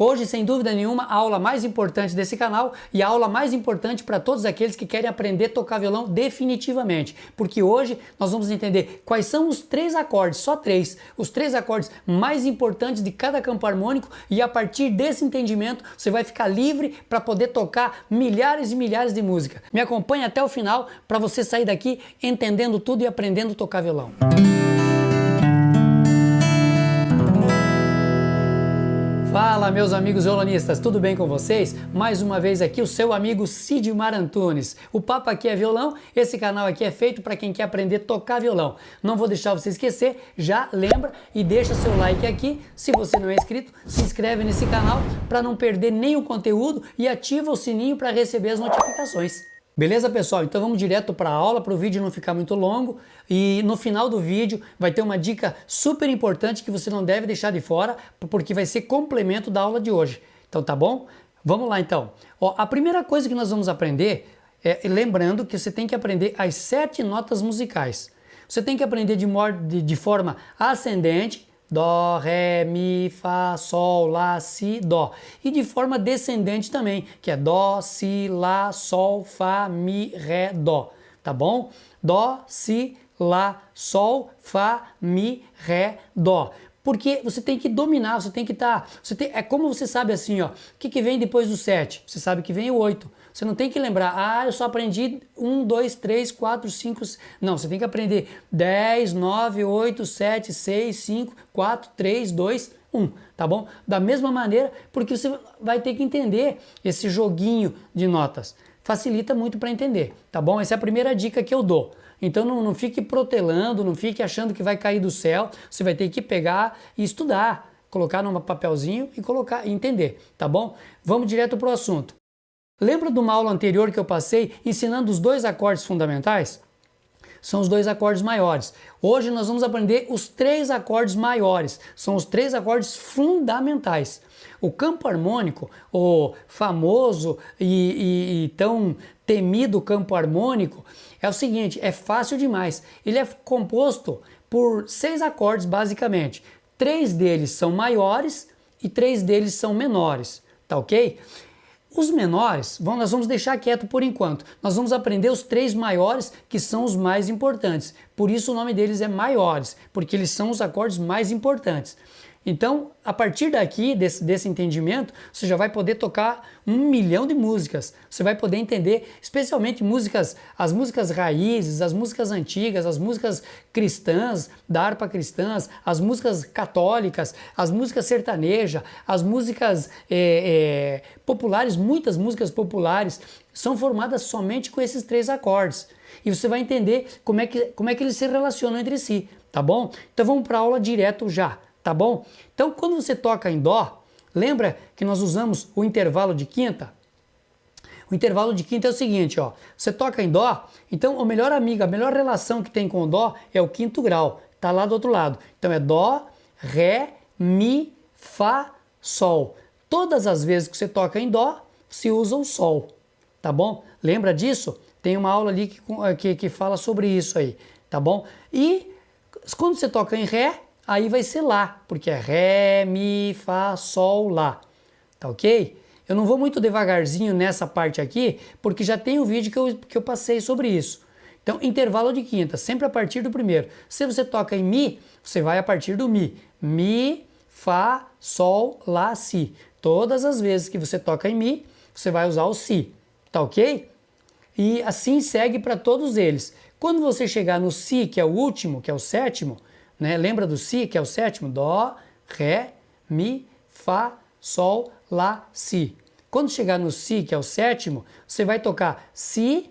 Hoje, sem dúvida nenhuma, a aula mais importante desse canal e a aula mais importante para todos aqueles que querem aprender a tocar violão definitivamente. Porque hoje nós vamos entender quais são os 3 acordes, só 3, os 3 acordes mais importantes de cada campo harmônico, e a partir desse entendimento você vai ficar livre para poder tocar milhares e milhares de músicas. Me acompanhe até o final para você sair daqui entendendo tudo e aprendendo a tocar violão. Fala, meus amigos violonistas, tudo bem com vocês? Mais uma vez aqui o seu amigo Sidmar Antunes. O papo aqui é violão, esse canal aqui é feito para quem quer aprender a tocar violão. Não vou deixar você esquecer, já lembra e deixa seu like aqui. Se você não é inscrito, se inscreve nesse canal para não perder nenhum conteúdo e ativa o sininho para receber as notificações. Beleza, pessoal? Então vamos direto para a aula, para o vídeo não ficar muito longo, e no final do vídeo vai ter uma dica super importante que você não deve deixar de fora, porque vai ser complemento da aula de hoje. Então tá bom? Vamos lá então. Ó, a primeira coisa que nós vamos aprender é, lembrando que você tem que aprender as 7 notas musicais. Você tem que aprender de forma ascendente, Dó, Ré, Mi, Fá, Sol, Lá, Si, Dó. E de forma descendente também, que é Dó, Si, Lá, Sol, Fá, Mi, Ré, Dó. Tá bom? Dó, Si, Lá, Sol, Fá, Mi, Ré, Dó. Porque você tem que dominar, você tem que estar... é como você sabe assim, ó, o que vem depois do 7? Você sabe que vem o 8. Você não tem que lembrar, eu só aprendi 1, 2, 3, 4, 5... Não, você tem que aprender 10, 9, 8, 7, 6, 5, 4, 3, 2, 1, tá bom? Da mesma maneira, porque você vai ter que entender esse joguinho de notas. Facilita muito para entender, tá bom? Essa é a primeira dica que eu dou. Então não fique protelando, não fique achando que vai cair do céu. Você vai ter que pegar e estudar, colocar num papelzinho e colocar e entender, tá bom? Vamos direto para o assunto. Lembra de uma aula anterior que eu passei ensinando os 2 acordes fundamentais? São os 2 acordes maiores. Hoje nós vamos aprender os 3 acordes maiores. São os 3 acordes fundamentais. O campo harmônico, o famoso e tão temido campo harmônico, é o seguinte, é fácil demais. Ele é composto por 6 acordes basicamente. 3 deles são maiores e 3 deles são menores, tá ok? Os menores, nós vamos deixar quieto por enquanto. Nós vamos aprender os 3 maiores, que são os mais importantes. Por isso o nome deles é maiores, porque eles são os acordes mais importantes. Então, a partir daqui, desse entendimento, você já vai poder tocar 1 milhão de músicas. Você vai poder entender, especialmente as músicas raízes, as músicas antigas, as músicas cristãs, da harpa cristãs, as músicas católicas, as músicas sertanejas, as músicas populares, muitas músicas populares, são formadas somente com esses 3 acordes. E você vai entender como é que eles se relacionam entre si, tá bom? Então vamos para a aula direto já. Tá bom? Então, quando você toca em Dó, lembra que nós usamos o intervalo de quinta? O intervalo de quinta é o seguinte, ó. Você toca em Dó, então o melhor amigo, a melhor relação que tem com o Dó é o 5º grau. Tá lá do outro lado. Então é Dó, Ré, Mi, Fá, Sol. Todas as vezes que você toca em Dó, se usa o Sol. Tá bom? Lembra disso? Tem uma aula ali que fala sobre isso aí. Tá bom? E quando você toca em Ré, aí vai ser Lá, porque é Ré, Mi, Fá, Sol, Lá, tá ok? Eu não vou muito devagarzinho nessa parte aqui, porque já tem um vídeo que eu passei sobre isso. Então, intervalo de quinta, sempre a partir do primeiro. Se você toca em Mi, você vai a partir do Mi. Mi, Fá, Sol, Lá, Si. Todas as vezes que você toca em Mi, você vai usar o Si, tá ok? E assim segue para todos eles. Quando você chegar no Si, que é o último, que é o 7º, né? Lembra do Si, que é o 7º? Dó, Ré, Mi, Fá, Sol, Lá, Si. Quando chegar no Si, que é o 7º, você vai tocar Si,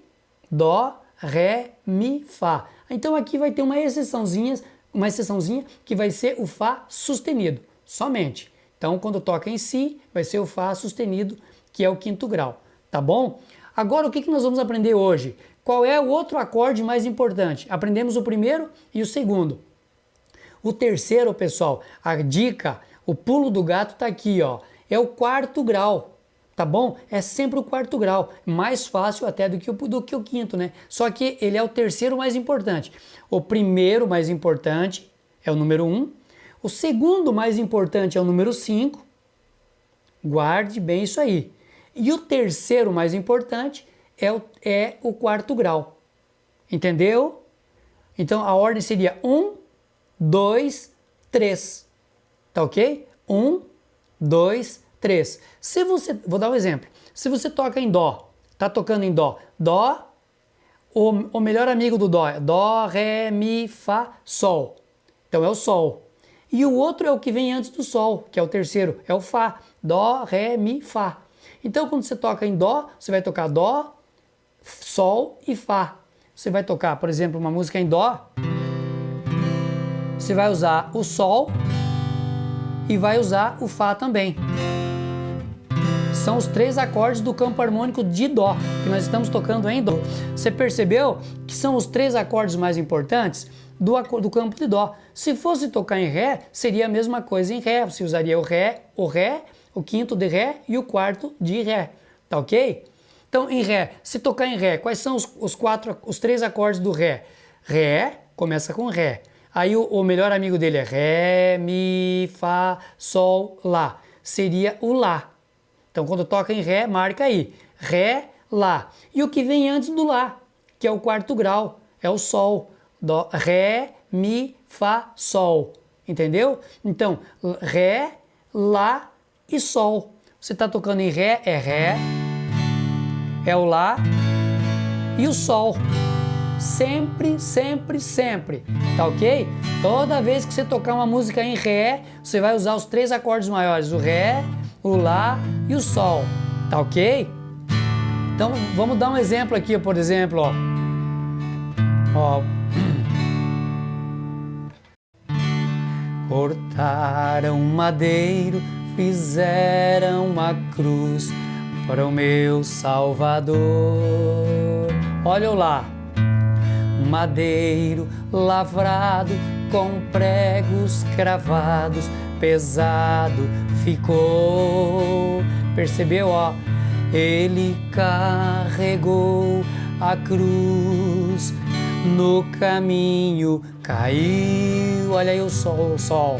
Dó, Ré, Mi, Fá. Então aqui vai ter uma exceçãozinha que vai ser o Fá sustenido, somente. Então quando toca em Si, vai ser o Fá sustenido, que é o 5º grau, tá bom? Agora o que nós vamos aprender hoje? Qual é o outro acorde mais importante? Aprendemos o primeiro e o segundo. O terceiro, pessoal, a dica, o pulo do gato tá aqui, ó. É o 4º grau, tá bom? É sempre o 4º grau, mais fácil até do que o 5º, né? Só que ele é o terceiro mais importante. O primeiro mais importante é o número 1, o segundo mais importante é o número 5, Guarde bem isso aí. E o terceiro mais importante é o quarto grau. Entendeu? Então a ordem seria 1, 2, 3. Tá ok? 1, 2, 3. Se você, vou dar um exemplo. Se você toca em Dó, tá tocando em Dó, Dó, o melhor amigo do Dó é Dó, Ré, Mi, Fá, Sol. Então é o Sol. E o outro é o que vem antes do Sol, que é o terceiro, é o Fá. Dó, Ré, Mi, Fá. Então quando você toca em Dó, você vai tocar Dó, Sol e Fá. Você vai tocar, por exemplo, uma música em Dó, você vai usar o Sol e vai usar o Fá também. São os 3 acordes do campo harmônico de Dó, que nós estamos tocando em Dó. Você percebeu que são os 3 acordes mais importantes do campo de Dó? Se fosse tocar em Ré, seria a mesma coisa em Ré. Você usaria o Ré, o quinto de Ré e o quarto de Ré. Tá ok? Então, em Ré, se tocar em Ré, quais são os 3 acordes do Ré? Ré, começa com Ré. Aí o melhor amigo dele é Ré, Mi, Fá, Sol, Lá. Seria o Lá. Então, quando toca em Ré, marca aí. Ré, Lá. E o que vem antes do Lá, que é o quarto grau, é o Sol. Dó, Ré, Mi, Fá, Sol. Entendeu? Então, Ré, Lá e Sol. Você está tocando em Ré, é Ré, é o Lá e o Sol. Sempre, sempre, sempre. Tá ok? Toda vez que você tocar uma música em Ré, você vai usar os 3 acordes maiores, o Ré, o Lá e o Sol. Tá ok? Então vamos dar um exemplo aqui, por exemplo, ó. Ó. Cortaram madeiro, fizeram uma cruz para o meu Salvador. Olha o Lá. Madeiro lavrado com pregos cravados, pesado ficou. Percebeu, ó? Ele carregou a cruz, no caminho caiu. Olha aí o sol.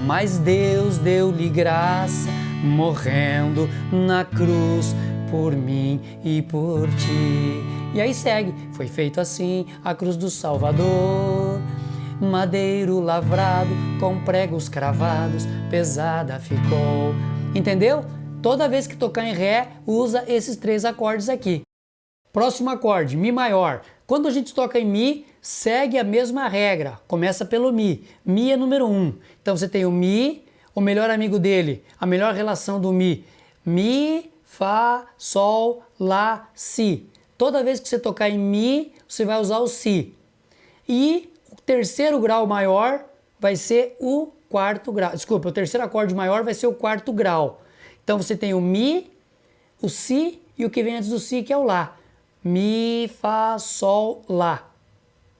Mas Deus deu-lhe graça, morrendo na cruz por mim e por ti. E aí segue, foi feito assim a cruz do Salvador. Madeiro lavrado com pregos cravados, pesada ficou. Entendeu? Toda vez que tocar em Ré, usa esses 3 acordes aqui. Próximo acorde, Mi maior. Quando a gente toca em Mi, segue a mesma regra. Começa pelo Mi. Mi é número 1. Então você tem o Mi, o melhor amigo dele, a melhor relação do Mi. Mi, Fá, Sol, Lá, Si. Toda vez que você tocar em Mi, você vai usar o Si. E o terceiro grau maior vai ser o quarto grau. Desculpa, o terceiro acorde maior vai ser o quarto grau. Então você tem o Mi, o Si e o que vem antes do Si, que é o Lá. Mi, Fá, Sol, Lá.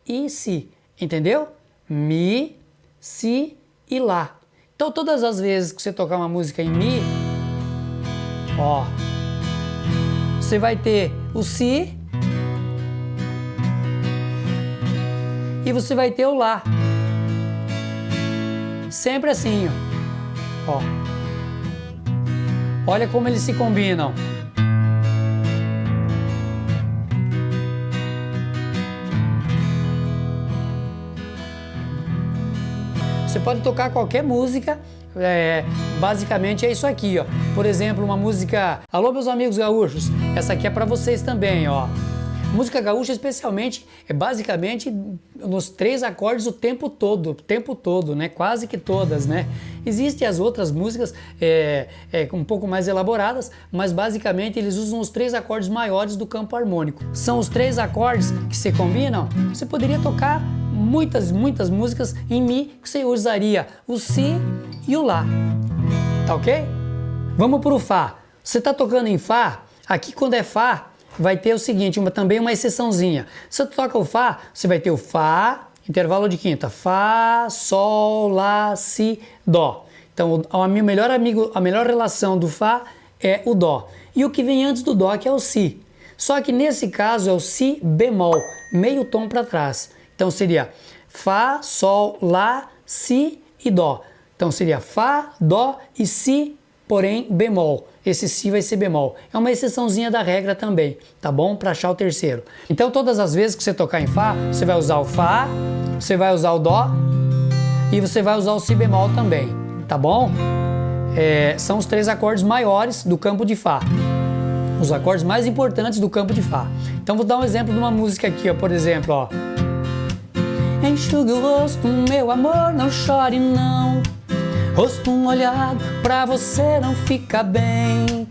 E Si. Entendeu? Mi, Si e Lá. Então todas as vezes que você tocar uma música em Mi, ó, você vai ter o Si e você vai ter o Lá. Sempre assim, ó. Olha como eles se combinam. Você pode tocar qualquer música, basicamente é isso aqui, ó. Por exemplo, uma música... Alô, meus amigos gaúchos, essa aqui é para vocês também, ó. Música gaúcha, especialmente, é basicamente nos 3 acordes o tempo todo, né? Quase que todas, né? Existem as outras músicas um pouco mais elaboradas, mas basicamente eles usam os 3 acordes maiores do campo harmônico. São os 3 acordes que se combinam. Você poderia tocar muitas músicas em Mi, que você usaria o Si e o Lá. Tá ok? Vamos para o Fá. Você está tocando em Fá, aqui quando é Fá, vai ter o seguinte, também uma exceçãozinha. Se você toca o Fá, você vai ter o Fá, intervalo de quinta, Fá, Sol, Lá, Si, Dó. Então a melhor relação do Fá é o Dó. E o que vem antes do Dó, que é o Si. Só que nesse caso é o Si bemol, meio tom para trás. Então seria Fá, Sol, Lá, Si e Dó. Então seria Fá, Dó e Si porém bemol. Esse si vai ser bemol. É uma exceçãozinha da regra também, tá bom? Para achar o terceiro. Então todas as vezes que você tocar em Fá, você vai usar o Fá, você vai usar o Dó e você vai usar o si bemol também, tá bom? São os 3 acordes maiores do campo de Fá. Os acordes mais importantes do campo de Fá. Então vou dar um exemplo de uma música aqui, ó, por exemplo, ó. Enxugue o rosto, meu amor, não chore não. Rosto molhado, pra você não fica bem.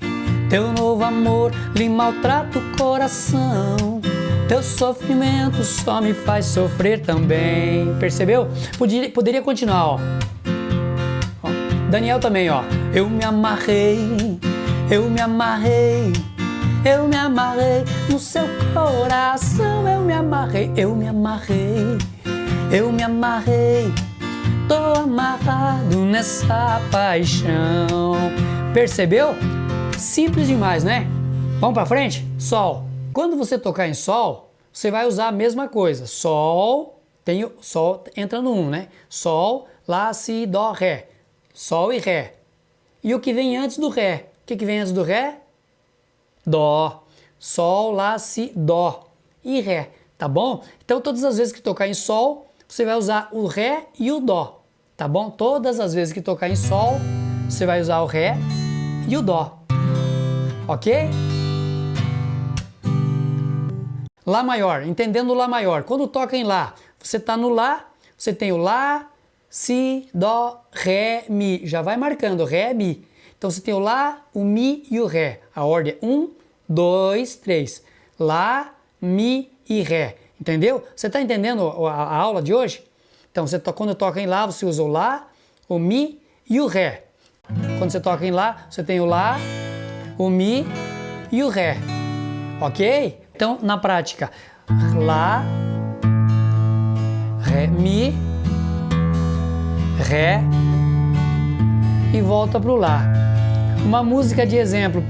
Teu novo amor lhe maltrata o coração. Teu sofrimento só me faz sofrer também. Percebeu? Poderia continuar, ó. Daniel também, ó. Eu me amarrei, eu me amarrei, eu me amarrei no seu coração. Eu me amarrei, eu me amarrei, eu me amarrei. Tô amarrado nessa paixão. Percebeu? Simples demais, né? Vamos pra frente? Sol. Quando você tocar em Sol, você vai usar a mesma coisa. Sol, Sol entra no 1, né? Sol, Lá, Si, Dó, Ré. Sol e Ré. E o que vem antes do Ré? O que vem antes do Ré? Dó. Sol, Lá, Si, Dó e Ré. Tá bom? Então todas as vezes que tocar em Sol, você vai usar o Ré e o Dó. Tá bom? Todas as vezes que tocar em Sol, você vai usar o Ré e o Dó. Ok? Lá maior, entendendo o Lá maior. Quando toca em Lá, você tá no Lá, você tem o Lá, Si, Dó, Ré, Mi. Já vai marcando, Ré, Mi. Então você tem o Lá, o Mi e o Ré. A ordem é 1, 2, 3. Lá, Mi e Ré. Entendeu? Você está entendendo a aula de hoje? Então, quando toca em Lá, você usa o Lá, o Mi e o Ré. Quando você toca em Lá, você tem o Lá, o Mi e o Ré. Ok? Então, na prática, Lá, Ré, Mi, Ré e volta para o Lá. Uma música de exemplo.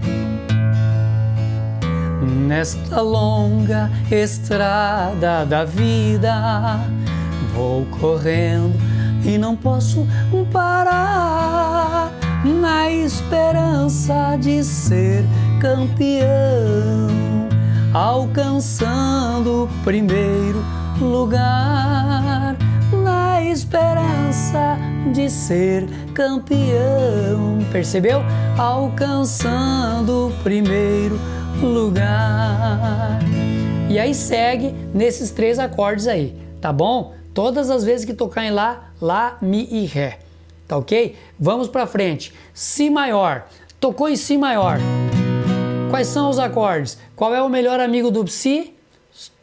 Nesta longa estrada da vida, vou correndo e não posso parar, na esperança de ser campeão, alcançando o primeiro lugar, na esperança de ser campeão. Percebeu? Alcançando o primeiro lugar. E aí segue nesses 3 acordes aí, tá bom? Todas as vezes que tocar em Lá, Lá, Mi e Ré, tá ok? Vamos pra frente. Si maior. Tocou em Si maior. Quais são os acordes? Qual é o melhor amigo do Si?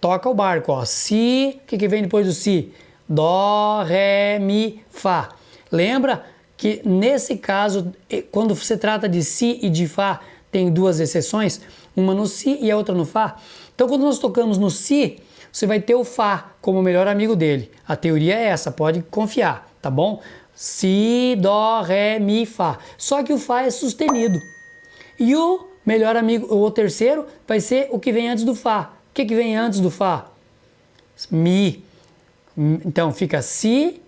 Toca o barco, ó. Si, o que vem depois do Si? Dó, Ré, Mi, Fá. Lembra que nesse caso, quando se trata de Si e de Fá, tem 2 exceções, uma no Si e a outra no Fá. Então quando nós tocamos no Si, você vai ter o Fá como o melhor amigo dele. A teoria é essa, pode confiar, tá bom? Si, Dó, Ré, Mi, Fá. Só que o Fá é sustenido. E o melhor amigo, o terceiro, vai ser o que vem antes do Fá. O que vem antes do Fá? Mi. Então fica Si,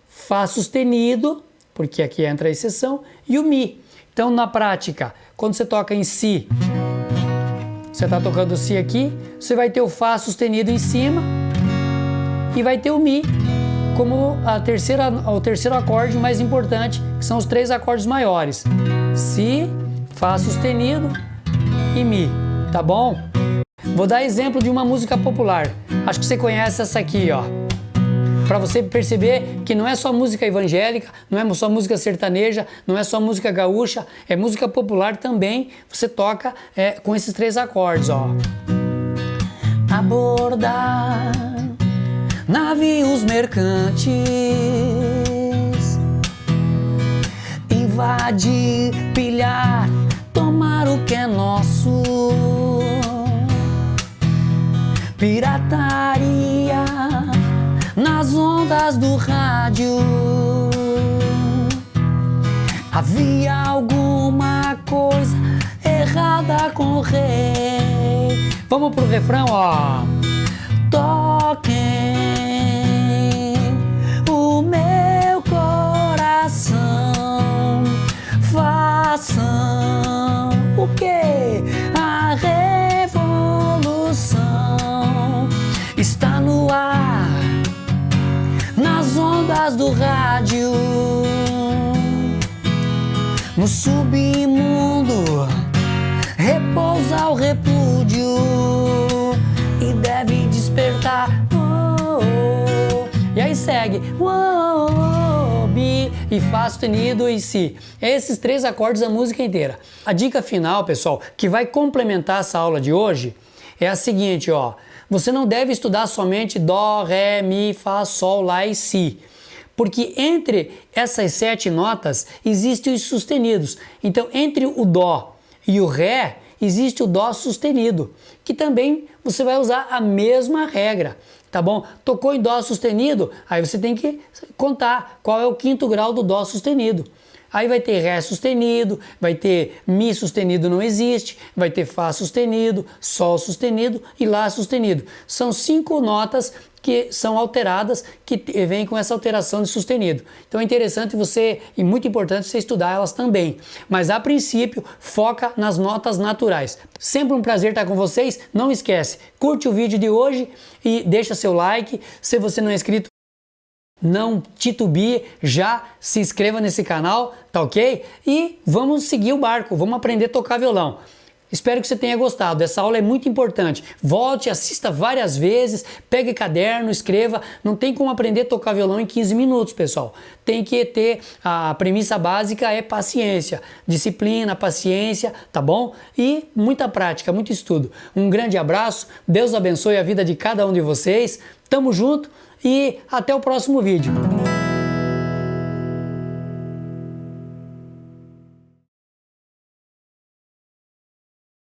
Fá sustenido, porque aqui entra a exceção, e o Mi. Então na prática, quando você toca em Si, você está tocando o Si aqui, você vai ter o Fá sustenido em cima e vai ter o Mi como o terceiro acorde mais importante, que são os 3 acordes maiores. Si, Fá sustenido e Mi, tá bom? Vou dar exemplo de uma música popular. Acho que você conhece essa aqui, ó. Para você perceber que não é só música evangélica, não é só música sertaneja, não é só música gaúcha, é música popular também. Você toca com esses 3 acordes, ó. Abordar navios mercantes, invadir, pilhar, tomar o que é nosso, pirataria nas ondas do rádio. Havia alguma coisa errada com o rei. Vamos pro refrão, ó. Toquem o meu coração, façam Que a revolução está no ar, nas ondas do rádio, no submundo repousa o repúdio e deve despertar. E aí segue bi e fá sustenido e si. Esses 3 acordes da música inteira. A dica final, pessoal, que vai complementar essa aula de hoje é a seguinte, ó. Você não deve estudar somente dó, ré, mi, fá, sol, lá e si. Porque entre essas 7 notas existem os sustenidos. Então, entre o dó e o ré, existe o dó sustenido, que também você vai usar a mesma regra, tá bom? Tocou em dó sustenido, aí você tem que contar qual é o 5º grau do dó sustenido. Aí vai ter ré sustenido, vai ter mi sustenido não existe, vai ter fá sustenido, sol sustenido e lá sustenido. São 5 notas que são alteradas, que vêm com essa alteração de sustenido. Então é interessante você, e muito importante você estudar elas também. Mas a princípio, foca nas notas naturais. Sempre um prazer estar com vocês. Não esquece, curte o vídeo de hoje e deixa seu like. Se você não é inscrito, não titubie, já se inscreva nesse canal, tá ok? E vamos seguir o barco, vamos aprender a tocar violão. Espero que você tenha gostado, essa aula é muito importante. Volte, assista várias vezes, pegue caderno, escreva. Não tem como aprender a tocar violão em 15 minutos, pessoal. Tem que ter, a premissa básica é paciência, disciplina, paciência, tá bom? E muita prática, muito estudo. Um grande abraço, Deus abençoe a vida de cada um de vocês. Tamo junto e até o próximo vídeo.